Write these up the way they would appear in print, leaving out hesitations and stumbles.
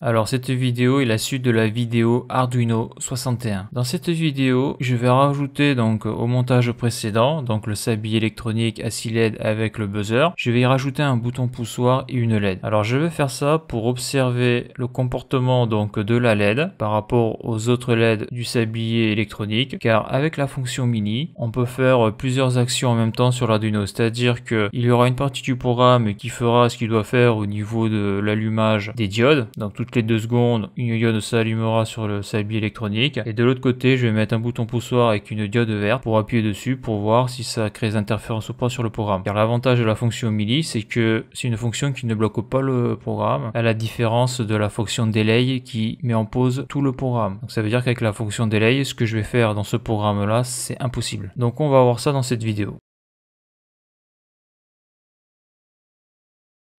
Alors cette vidéo est la suite de la vidéo Arduino 61. Dans cette vidéo, je vais rajouter donc au montage précédent, donc le sablier électronique à 6 LED avec le buzzer, je vais y rajouter un bouton poussoir et une LED. Alors je vais faire ça pour observer le comportement donc de la LED par rapport aux autres LED du sablier électronique, car avec la fonction mini, on peut faire plusieurs actions en même temps sur l'Arduino, c'est-à-dire qu'il y aura une partie du programme qui fera ce qu'il doit faire au niveau de l'allumage des diodes, donc toutes les 2 secondes, une diode s'allumera sur le sablier électronique. Et de l'autre côté, je vais mettre un bouton poussoir avec une diode verte pour appuyer dessus pour voir si ça crée des interférences ou pas sur le programme. Car l'avantage de la fonction mili, c'est que c'est une fonction qui ne bloque pas le programme, à la différence de la fonction delay qui met en pause tout le programme. Donc ça veut dire qu'avec la fonction delay, ce que je vais faire dans ce programme-là, c'est impossible. Donc on va voir ça dans cette vidéo.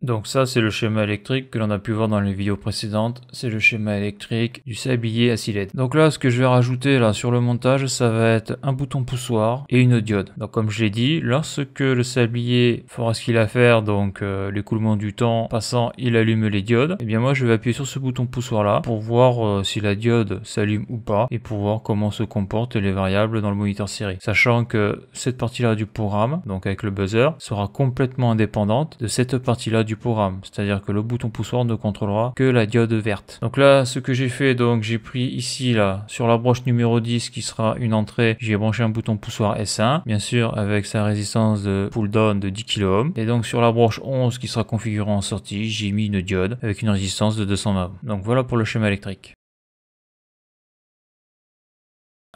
Donc ça c'est le schéma électrique que l'on a pu voir dans les vidéos précédentes, c'est le schéma électrique du sablier à 6 LED. Donc là ce que je vais rajouter là sur le montage, ça va être un bouton poussoir et une diode. Donc comme je l'ai dit, lorsque le sablier fera ce qu'il a à faire, donc l'écoulement du temps passant, il allume les diodes, et bien moi je vais appuyer sur ce bouton poussoir là pour voir si la diode s'allume ou pas et pour voir comment se comportent les variables dans le moniteur série. Sachant que cette partie là du programme, donc avec le buzzer, sera complètement indépendante de cette partie là du programme, c'est-à-dire que le bouton poussoir ne contrôlera que la diode verte. Donc là ce que j'ai fait, donc j'ai pris ici là sur la broche numéro 10 qui sera une entrée, j'ai branché un bouton poussoir S1 bien sûr avec sa résistance de pull down de 10 kΩ, et donc sur la broche 11 qui sera configurée en sortie, j'ai mis une diode avec une résistance de 200 ohms. Donc voilà pour le schéma électrique.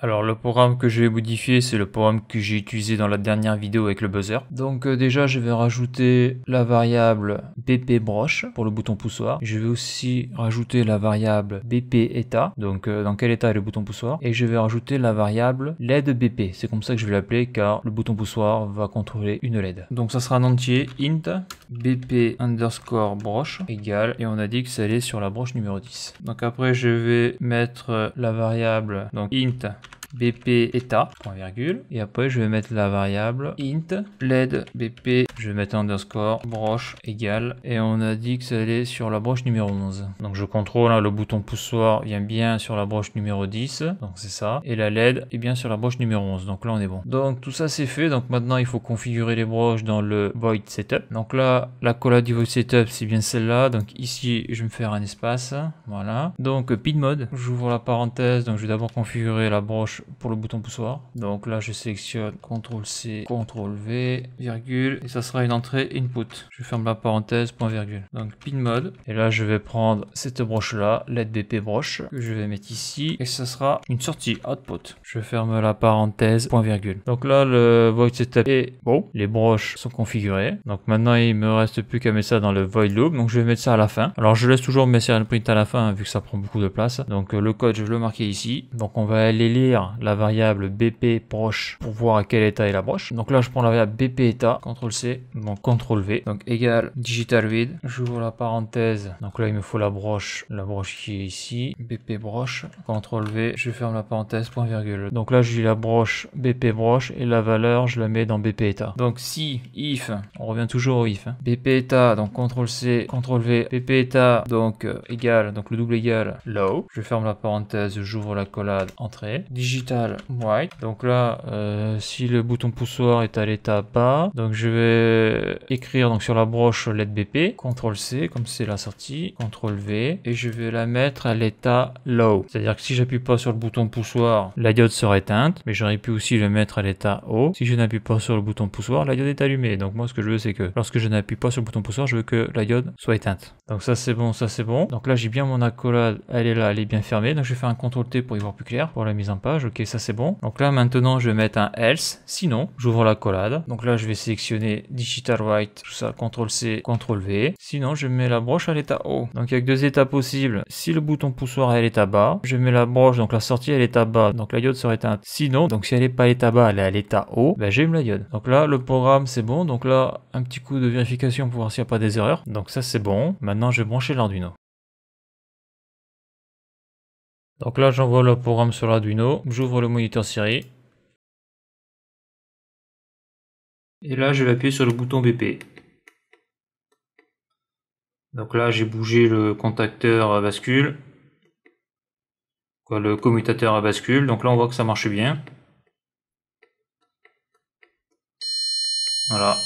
Alors le programme que je vais modifier, c'est le programme que j'ai utilisé dans la dernière vidéo avec le buzzer. Donc déjà je vais rajouter la variable BP broche pour le bouton poussoir. Je vais aussi rajouter la variable BP état, donc dans quel état est le bouton poussoir. Et je vais rajouter la variable LED BP, c'est comme ça que je vais l'appeler car le bouton poussoir va contrôler une LED. Donc ça sera un entier int BP underscore broche égale, et on a dit que ça allait sur la broche numéro 10. Donc après je vais mettre la variable donc int BP état, point virgule, et après je vais mettre la variable int LED BP, je vais mettre underscore broche égale, et on a dit que ça allait sur la broche numéro 11. Donc je contrôle, hein, le bouton poussoir vient bien sur la broche numéro 10, donc c'est ça, et la LED est bien sur la broche numéro 11, donc là on est bon. Donc tout ça c'est fait, donc maintenant il faut configurer les broches dans le void setup. Donc là la collade du void setup c'est bien celle-là, donc ici je vais me faire un espace, voilà. Donc pin mode, j'ouvre la parenthèse, donc je vais d'abord configurer la broche pour le bouton poussoir. Donc là je sélectionne CTRL C, CTRL V, virgule, et ça sera une entrée input. Je ferme la parenthèse, point virgule. Donc pin mode, et là je vais prendre cette broche là, LED BP broche, que je vais mettre ici, et ça sera une sortie output. Je ferme la parenthèse, point virgule. Donc là le void setup est bon, les broches sont configurées. Donc maintenant il me reste plus qu'à mettre ça dans le void loop, donc je vais mettre ça à la fin. Alors je laisse toujours mes serial print à la fin, vu que ça prend beaucoup de place. Donc le code je vais le marquer ici. Donc on va aller lire la variable BP broche pour voir à quel état est la broche. Donc là je prends la variable BP état, CTRL C, donc CTRL V, donc égal digital read, j'ouvre la parenthèse, donc là il me faut la broche qui est ici, BP broche, CTRL V, je ferme la parenthèse, point virgule. Donc là j'ai la broche BP broche et la valeur je la mets dans BP état. Donc si if, on revient toujours au if, hein. BP état, donc CTRL C, CTRL V, BP état, donc égal, donc le double égal low, je ferme la parenthèse, j'ouvre la collade, entrée, digital white, donc là si le bouton poussoir est à l'état bas, donc je vais écrire donc sur la broche LED BP, CTRL C comme c'est la sortie, CTRL V, et je vais la mettre à l'état low, c'est à dire que si j'appuie pas sur le bouton poussoir la diode sera éteinte, mais j'aurais pu aussi le mettre à l'état haut. Si je n'appuie pas sur le bouton poussoir la diode est allumée, donc moi ce que je veux c'est que lorsque je n'appuie pas sur le bouton poussoir je veux que la diode soit éteinte. Donc ça c'est bon, ça c'est bon. Donc là j'ai bien mon accolade, elle est là, elle est bien fermée, donc je vais faire un CTRL T pour y voir plus clair pour la mise en page. Ok, ça c'est bon. Donc là maintenant je vais mettre un else, sinon j'ouvre la collade. Donc là je vais sélectionner digital write, tout ça, CTRL C, CTRL V. Sinon je mets la broche à l'état haut. Donc il y a que 2 états possibles. Si le bouton poussoir est à l'état bas, je mets la broche, donc la sortie est à l'état bas, donc la diode sera éteinte. Sinon, donc si elle n'est pas à l'état bas, elle est à l'état haut, ben j'aime la diode. Donc là le programme c'est bon. Donc là un petit coup de vérification pour voir s'il n'y a pas des erreurs. Donc ça c'est bon. Maintenant je vais brancher l'Arduino. Donc là j'envoie le programme sur l'Arduino, j'ouvre le moniteur série. Et là je vais appuyer sur le bouton BP. Donc là j'ai bougé le contacteur à bascule, le commutateur à bascule, donc là on voit que ça marche bien. Voilà.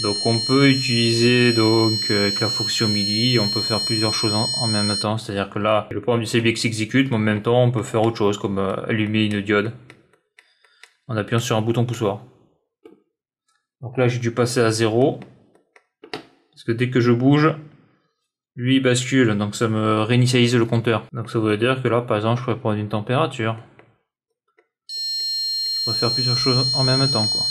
Donc on peut utiliser avec la fonction MIDI, on peut faire plusieurs choses en même temps, c'est-à-dire que là le programme du CBX s'exécute, mais en même temps on peut faire autre chose comme allumer une diode en appuyant sur un bouton poussoir. Donc là j'ai dû passer à 0, parce que dès que je bouge, lui il bascule, donc ça me réinitialise le compteur. Donc ça veut dire que là par exemple je pourrais prendre une température, je pourrais faire plusieurs choses en même temps quoi.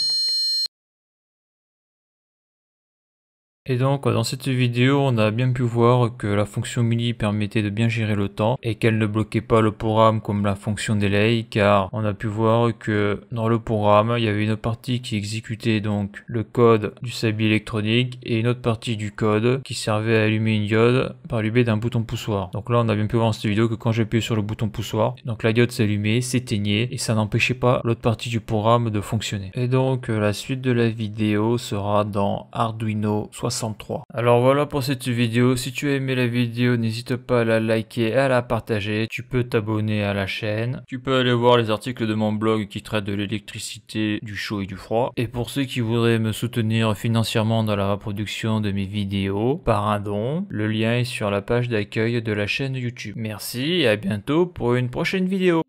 Et donc dans cette vidéo on a bien pu voir que la fonction MIDI permettait de bien gérer le temps et qu'elle ne bloquait pas le programme comme la fonction delay, car on a pu voir que dans le programme il y avait une partie qui exécutait donc le code du sabli électronique et une autre partie du code qui servait à allumer une diode par le biais d'un bouton poussoir. Donc là on a bien pu voir dans cette vidéo que quand j'appuyais sur le bouton poussoir, donc la diode s'allumait, s'éteignait et ça n'empêchait pas l'autre partie du programme de fonctionner. Et donc la suite de la vidéo sera dans Arduino 63. Alors voilà pour cette vidéo, si tu as aimé la vidéo n'hésite pas à la liker et à la partager, tu peux t'abonner à la chaîne, tu peux aller voir les articles de mon blog qui traitent de l'électricité, du chaud et du froid, et pour ceux qui voudraient me soutenir financièrement dans la reproduction de mes vidéos par un don, le lien est sur la page d'accueil de la chaîne YouTube. Merci et à bientôt pour une prochaine vidéo.